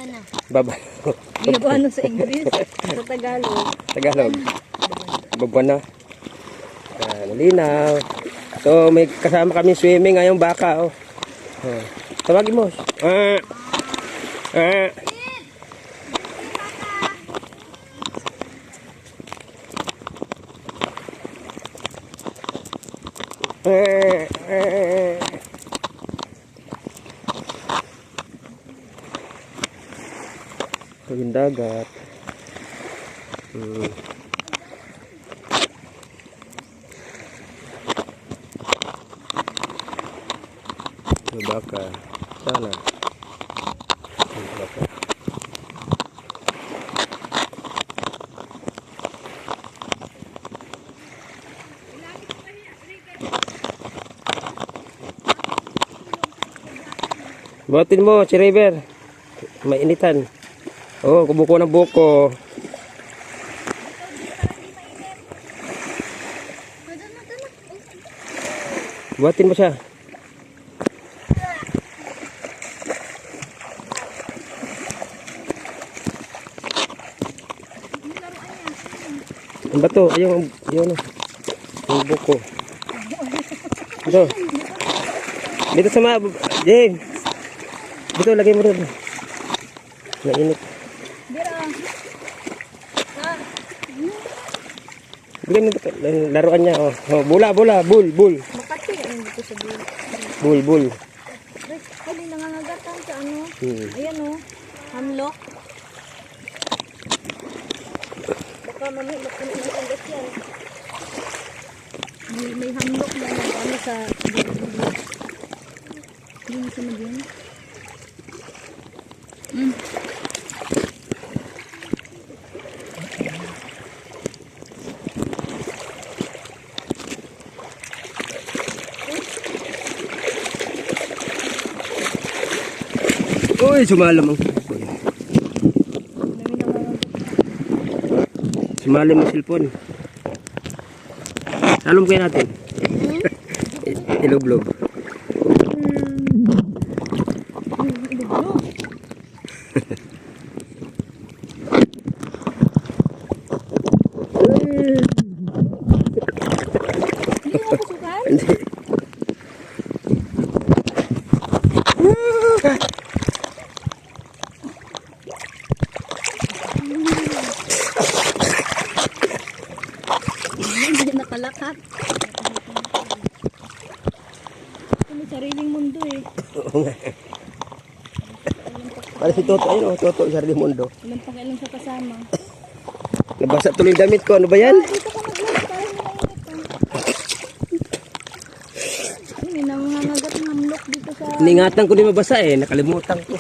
Babana. Babano. Babano sa English. Sa Tagalog. Tagalog. Babana. Malinaw. So, may kasama kami swimming ngayong baka. Oh. Tawagin mo. Yung dagat. Baka sana. Baka. Buhatin mo, si River. Mainitan. Oh, kubuko ng buko. Buhatin mo siya. Ang bato, ayun, ayun. Yung buko. Dito. Dito sa mga, James. Dito, lagay mo rin. Mainit. Bigyan mo laruan niya. Oh. Oh, bola, bul. Makati yan dito sa Bul. Ay, nangangagatan sa ano. Ayan o. Hamlock. Baka mamay, makanagagat yan. May hamlock na ano sa hindi sa magyan. Uy, sumalam ang sumalim ang cellphone. Salom kayo natin. Ilublog. Hindi. Hindi nakalakat. May sariling mundo eh. Oo nga. Para si Toto, ayun o, Toto, sariling mundo. Walang pakialam sa kasama. Nabasa tuloy yung damit ko, ano ba yan? Dito ka mag-live para hindi mainit. May nangangagat ng hamlock dito sa... Iningatan ko din mabasa eh, nakalimutan ko.